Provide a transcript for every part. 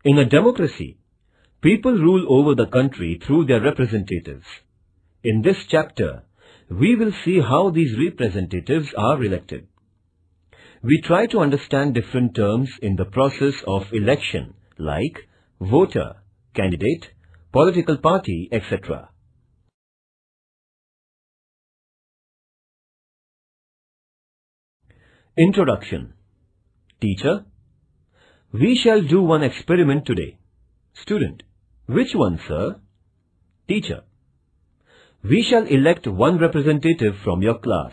In a democracy, people rule over the country through their representatives. In this chapter, we will see how these representatives are elected. We try to understand different terms in the process of election like voter, candidate, political party, etc. Introduction. Teacher: we shall do one experiment today. Student: which one, sir? Teacher: we shall elect one representative from your class.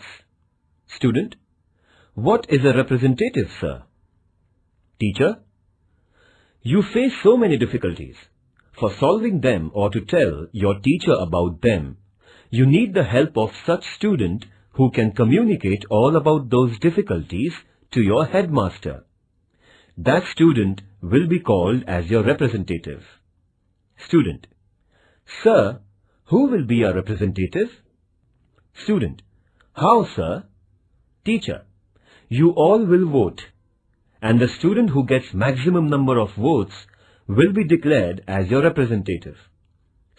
Student: what is a representative, sir? Teacher: you face so many difficulties. For solving them or to tell your teacher about them, you need the help of such student who can communicate all about those difficulties to your headmaster. That student will be called as your representative. Student: sir, who will be our representative? Student: how, sir? Teacher: you all will vote, and the student who gets maximum number of votes will be declared as your representative.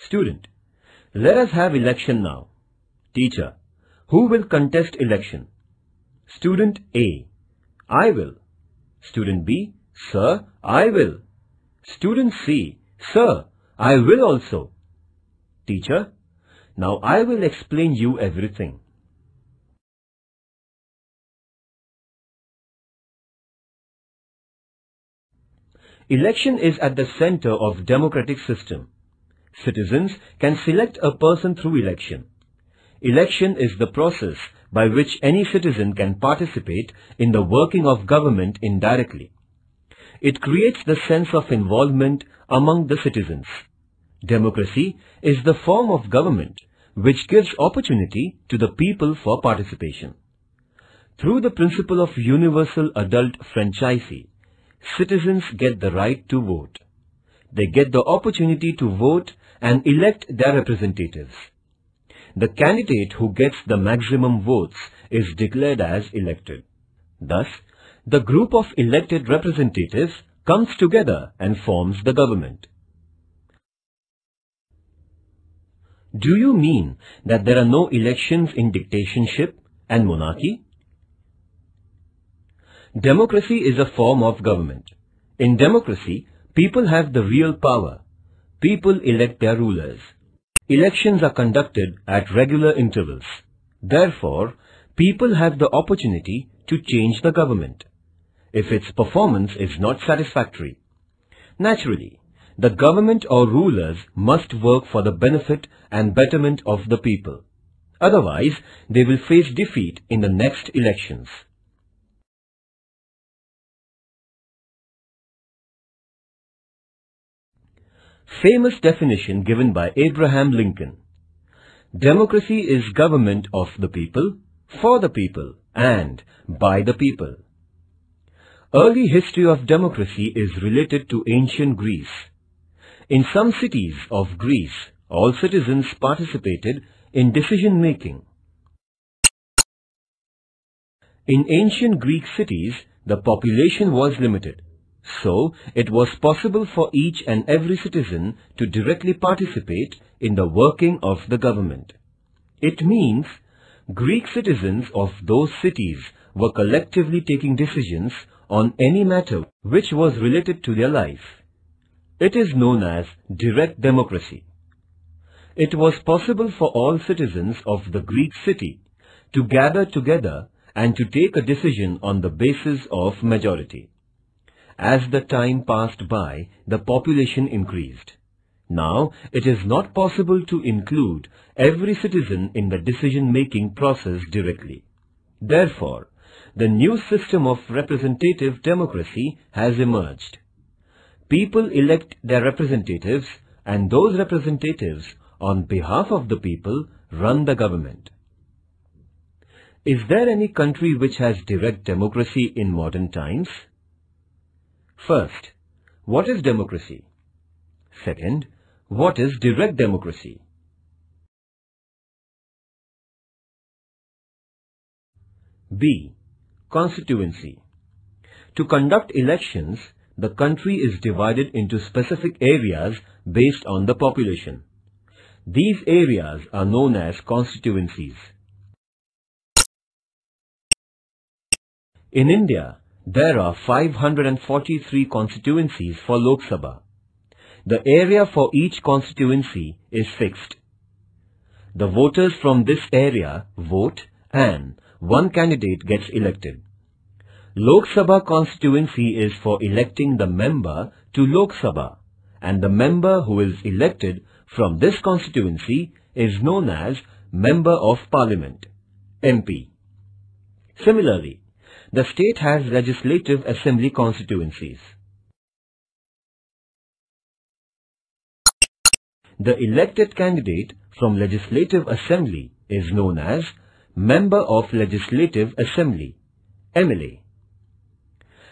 Student: let us have election now. Teacher: who will contest election? Student A: I will. Student B: sir, I will. Student C: sir, I will also. Teacher: now I will explain you everything. Election is at the center of democratic system. Citizens can select a person through election. Election is the process by which any citizen can participate in the working of government indirectly. It creates the sense of involvement among the citizens. Democracy is the form of government which gives opportunity to the people for participation. Through the principle of universal adult franchise, citizens get the right to vote. They get the opportunity to vote and elect their representatives. The candidate who gets the maximum votes is declared as elected. Thus, the group of elected representatives comes together and forms the government. Do you mean that there are no elections in dictatorship and monarchy? Democracy is a form of government. In democracy, people have the real power. People elect their rulers. Elections are conducted at regular intervals. Therefore, people have the opportunity to change the government if its performance is not satisfactory. Naturally, the government or rulers must work for the benefit and betterment of the people. Otherwise, they will face defeat in the next elections. Famous definition given by Abraham Lincoln. Democracy is government of the people, for the people, and by the people. Early history of democracy is related to ancient Greece. In some cities of Greece, all citizens participated in decision-making. In ancient Greek cities, the population was limited. So, it was possible for each and every citizen to directly participate in the working of the government. It means Greek citizens of those cities were collectively taking decisions on any matter which was related to their life. It is known as direct democracy. It was possible for all citizens of the Greek city to gather together and to take a decision on the basis of majority. As the time passed by, the population increased. Now, it is not possible to include every citizen in the decision-making process directly. Therefore, the new system of representative democracy has emerged. People elect their representatives, and those representatives, on behalf of the people, run the government. Is there any country which has direct democracy in modern times? First, what is democracy? Second, what is direct democracy? B. Constituency. To conduct elections, the country is divided into specific areas based on the population. These areas are known as constituencies. In India, there are 543 constituencies for Lok Sabha. The area for each constituency is fixed. The voters from this area vote and one candidate gets elected. Lok Sabha constituency is for electing the member to Lok Sabha, and the member who is elected from this constituency is known as Member of Parliament, MP. Similarly, the state has Legislative Assembly constituencies. The elected candidate from Legislative Assembly is known as Member of Legislative Assembly, MLA.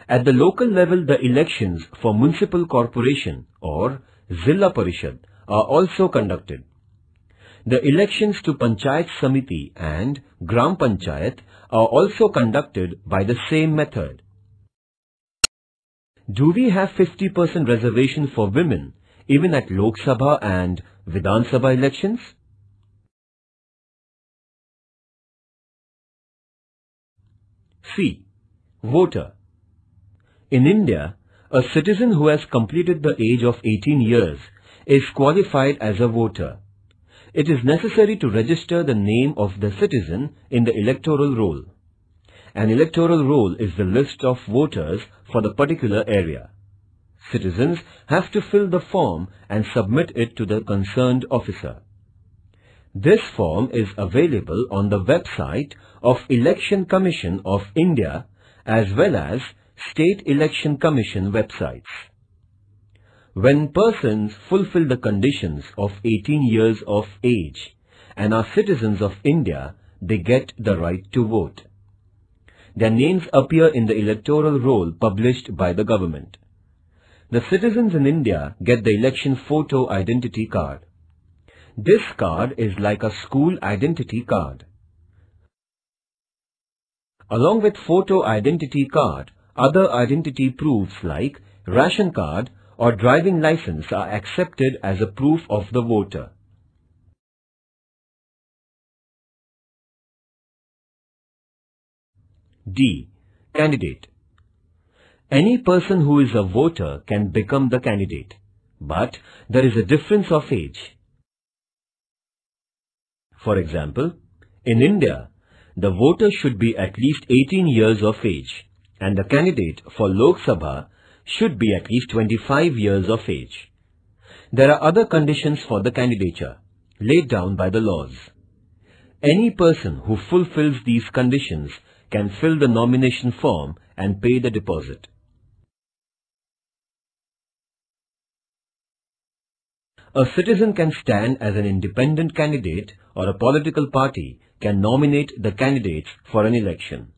At the local level, the elections for Municipal Corporation or Zilla Parishad are also conducted. The elections to Panchayat Samiti and Gram Panchayat are also conducted by the same method. Do we have 50% reservation for women even at Lok Sabha and Vidhan Sabha elections? C. Voter. In India, a citizen who has completed the age of 18 years is qualified as a voter. It is necessary to register the name of the citizen in the electoral roll. An electoral roll is the list of voters for the particular area. Citizens have to fill the form and submit it to the concerned officer. This form is available on the website of Election Commission of India as well as State Election Commission websites. When persons fulfill the conditions of 18 years of age and are citizens of India, they get the right to vote. Their names appear in the electoral roll published by the government. The citizens in India get the election photo identity card. This card is like a school identity card. Along with photo identity card, other identity proofs like ration card or driving license are accepted as a proof of the voter. D. Candidate. Any person who is a voter can become the candidate, but there is a difference of age. For example, in India, the voter should be at least 18 years of age, and the candidate for Lok Sabha should be at least 25 years of age. There are other conditions for the candidature, laid down by the laws. Any person who fulfills these conditions can fill the nomination form and pay the deposit. A citizen can stand as an independent candidate, or a political party can nominate the candidates for an election.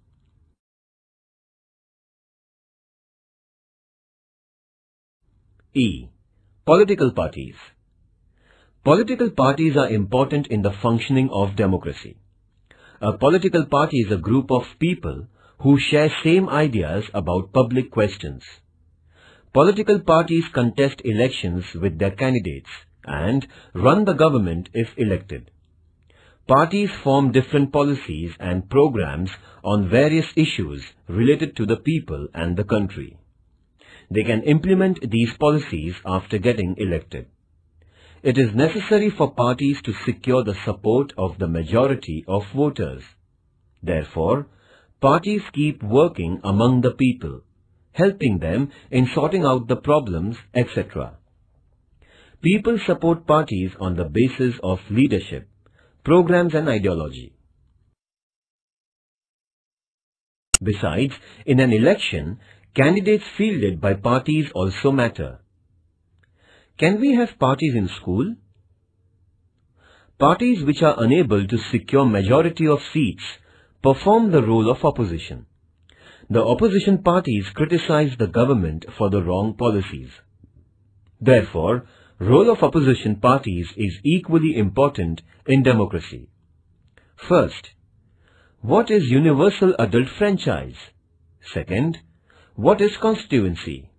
E. Political parties. Political parties are important in the functioning of democracy. A political party is a group of people who share same ideas about public questions. Political parties contest elections with their candidates and run the government if elected. Parties form different policies and programs on various issues related to the people and the country. They can implement these policies after getting elected. It is necessary for parties to secure the support of the majority of voters. Therefore, parties keep working among the people, helping them in sorting out the problems, etc. People support parties on the basis of leadership, programs and ideology. Besides, in an election, candidates fielded by parties also matter. Can we have parties in school? Parties which are unable to secure majority of seats perform the role of opposition. The opposition parties criticize the government for the wrong policies. Therefore, role of opposition parties is equally important in democracy. First, what is universal adult franchise? Second, what is constituency?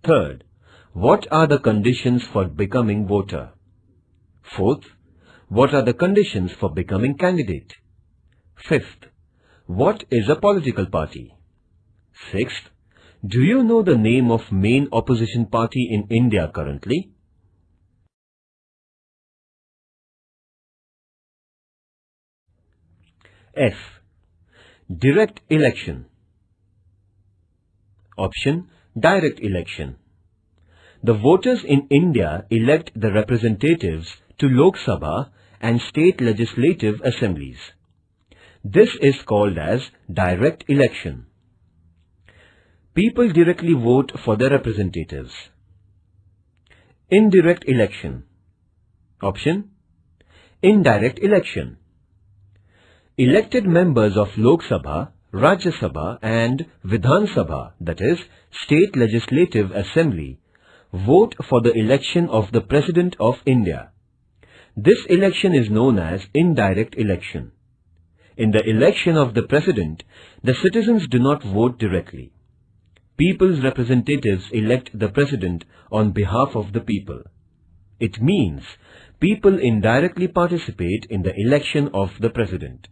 Third, what are the conditions for becoming voter? Fourth, what are the conditions for becoming candidate? Fifth, what is a political party? Sixth, do you know the name of main opposition party in India currently? F. Direct election. Option, direct election. The voters in India elect the representatives to Lok Sabha and state legislative assemblies. This is called as direct election. People directly vote for their representatives. Indirect election. Option, indirect election. Elected members of Lok Sabha, Rajya Sabha and Vidhan Sabha, that is, State Legislative Assembly, vote for the election of the President of India. This election is known as indirect election. In the election of the President, the citizens do not vote directly. People's representatives elect the President on behalf of the people. It means people indirectly participate in the election of the President.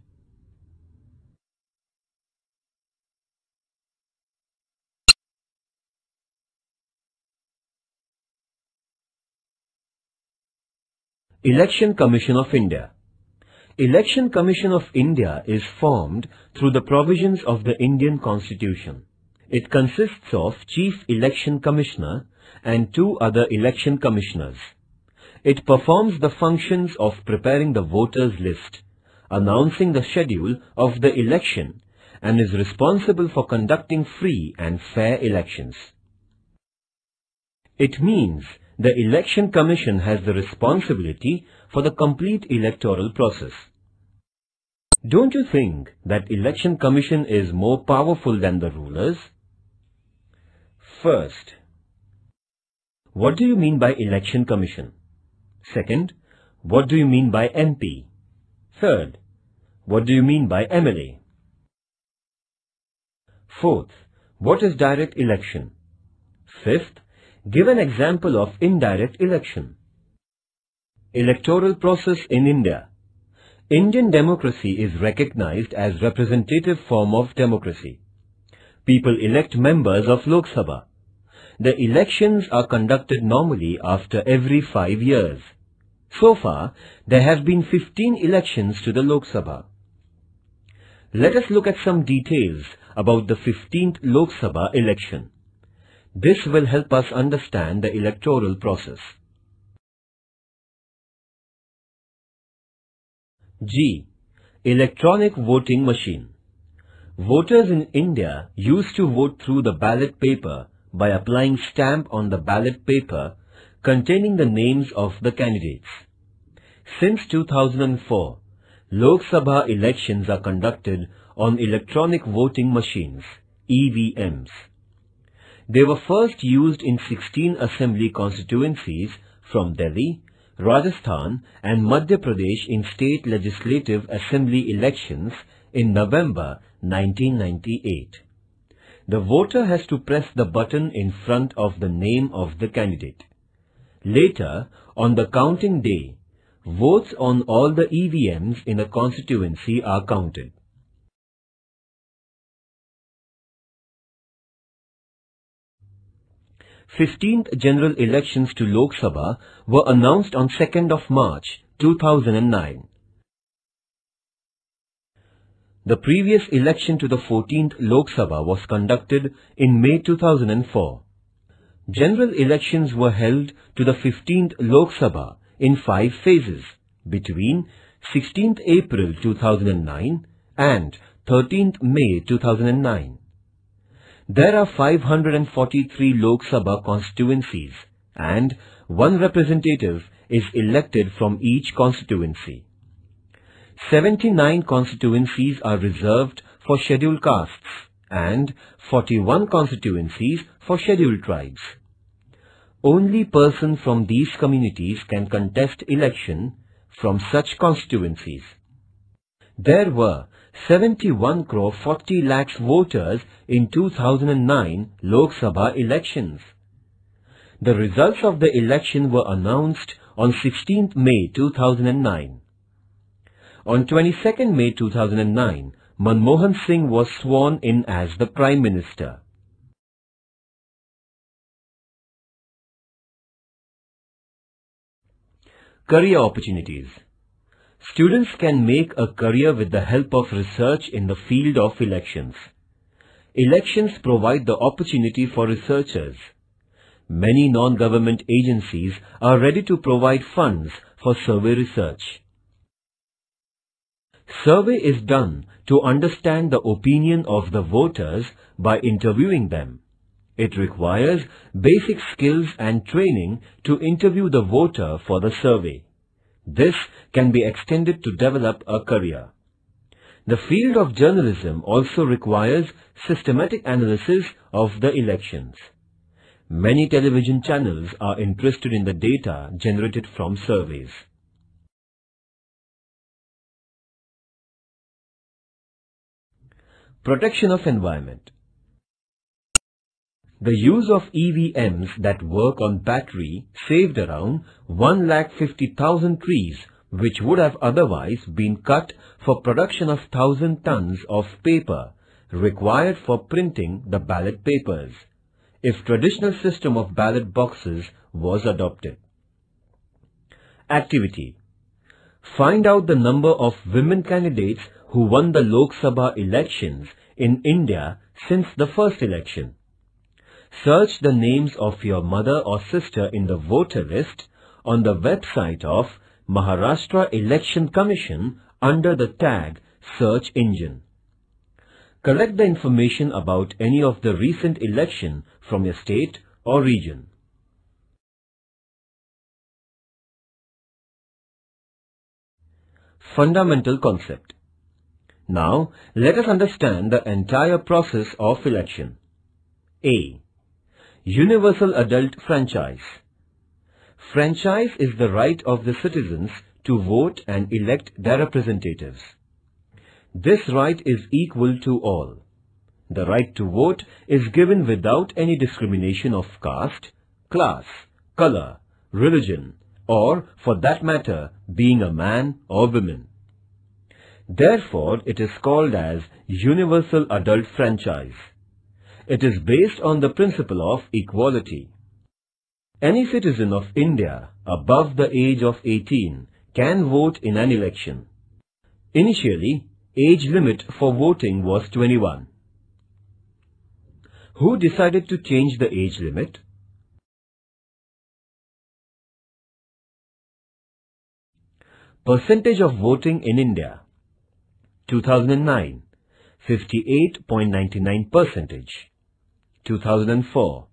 Election Commission of India. Election Commission of India is formed through the provisions of the Indian Constitution. It consists of Chief Election Commissioner and 2 other election commissioners. It performs the functions of preparing the voters list, announcing the schedule of the election, and is responsible for conducting free and fair elections. It means the Election Commission has the responsibility for the complete electoral process. Don't you think that Election Commission is more powerful than the rulers? First, what do you mean by Election Commission? Second, what do you mean by MP? Third, what do you mean by MLA? Fourth, what is direct election? Fifth, give an example of indirect election. Electoral process in India. Indian democracy is recognized as representative form of democracy. People elect members of Lok Sabha. The elections are conducted normally after every 5 years. So far, there have been 15 elections to the Lok Sabha. Let us look at some details about the 15th Lok Sabha election. This will help us understand the electoral process. G. Electronic voting machine. Voters in India used to vote through the ballot paper by applying stamp on the ballot paper containing the names of the candidates. Since 2004, Lok Sabha elections are conducted on electronic voting machines, EVMs. They were first used in 16 assembly constituencies from Delhi, Rajasthan and Madhya Pradesh in state legislative assembly elections in November 1998. The voter has to press the button in front of the name of the candidate. Later, on the counting day, votes on all the EVMs in a constituency are counted. 15th general elections to Lok Sabha were announced on 2nd of March 2009. The previous election to the 14th Lok Sabha was conducted in May 2004. General elections were held to the 15th Lok Sabha in 5 phases between 16th April 2009 and 13th May 2009. There are 543 Lok Sabha constituencies and 1 representative is elected from each constituency. 79 constituencies are reserved for scheduled castes and 41 constituencies for scheduled tribes. Only persons from these communities can contest election from such constituencies. There were 71 crore 40 lakhs voters in 2009 Lok Sabha elections. The results of the election were announced on 16th May 2009. On 22nd May 2009, Manmohan Singh was sworn in as the Prime Minister. Career opportunities. Students can make a career with the help of research in the field of elections. Elections provide the opportunity for researchers. Many non-government agencies are ready to provide funds for survey research. Survey is done to understand the opinion of the voters by interviewing them. It requires basic skills and training to interview the voter for the survey. This can be extended to develop a career. The field of journalism also requires systematic analysis of the elections. Many television channels are interested in the data generated from surveys. Protection of environment. The use of EVMs that work on battery saved around 1,50,000 trees, which would have otherwise been cut for production of 1,000 tons of paper required for printing the ballot papers, if traditional system of ballot boxes was adopted. Activity. Find out the number of women candidates who won the Lok Sabha elections in India since the first election. Search the names of your mother or sister in the voter list on the website of Maharashtra Election Commission under the tag Search Engine. Collect the information about any of the recent election from your state or region. Fundamental concept. Now, let us understand the entire process of election. A. Universal adult franchise. Franchise is the right of the citizens to vote and elect their representatives. This right is equal to all. The right to vote is given without any discrimination of caste, class, color, religion, or, for that matter, being a man or woman. Therefore, it is called as universal adult franchise. It is based on the principle of equality. Any citizen of India above the age of 18 can vote in an election. Initially, age limit for voting was 21. Who decided to change the age limit? Percentage of voting in India. 2009, 58.99%. 2004,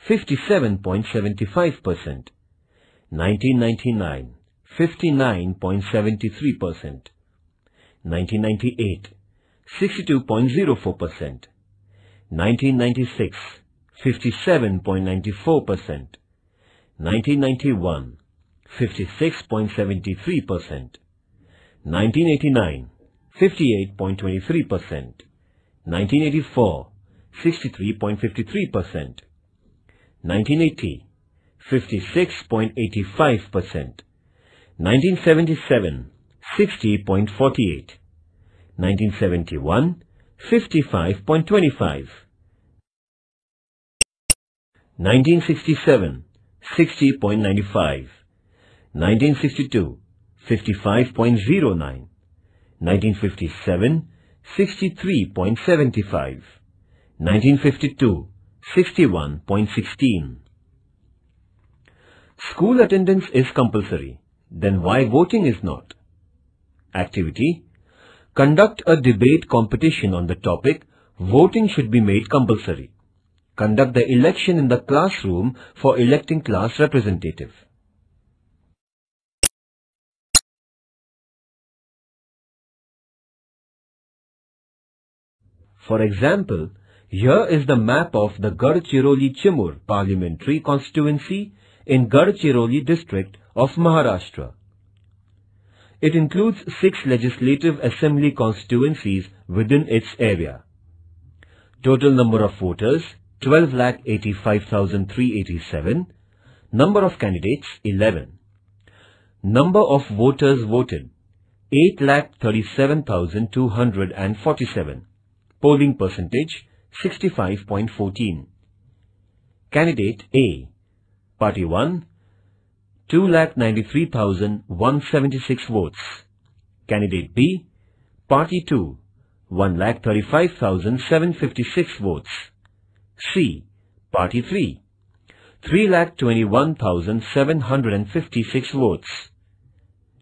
57.75%. 1999, 59.73%. 1998, 62.04%. 1996, 57.94%. 1991, 56.73%. 1989, 58.23%. 1984, 63.53%. 1980, 56.85%. 1977, 60.48. 1971, 55.25. 1967, 60.95. 1962, 55.09. 1957, 63.75. 1952, 61.16. School attendance is compulsory. Then why voting is not? Activity. Conduct a debate competition on the topic voting should be made compulsory. Conduct the election in the classroom for electing class representative. For example, here is the map of the Gadchiroli-Chimur Parliamentary Constituency in Gadchiroli district of Maharashtra. It includes 6 legislative assembly constituencies within its area. Total number of voters 12,85,387. Number of candidates 11. Number of voters voted 8,37,247. Polling percentage 65.14. Candidate A, Party 1, 2,93,176 votes. Candidate B, Party 2, 1,35,756 votes. C, Party 3, 3,21,756 votes.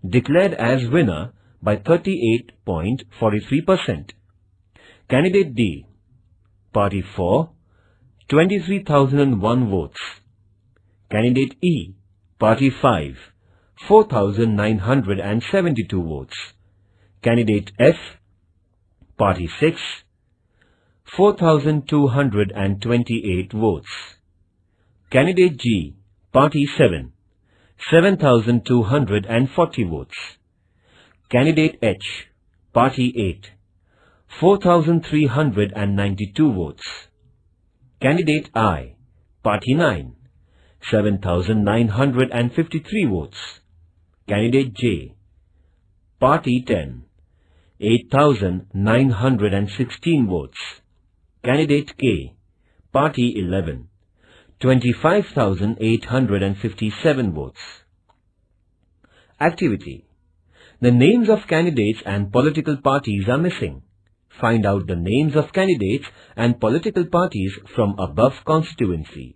Declared as winner by 38.43%. Candidate D, Party 4, 23,001 votes. Candidate E, Party 5, 4,972 votes. Candidate F, Party 6, 4,228 votes. Candidate G, Party 7, 7,240 votes. Candidate H, Party 8, 4,392 votes. Candidate I, Party 9, 7,953 votes. Candidate J, Party 10, 8,916 votes. Candidate K, Party 11, 25,857 votes. Activity. The names of candidates and political parties are missing. Find out the names of candidates and political parties from above constituency.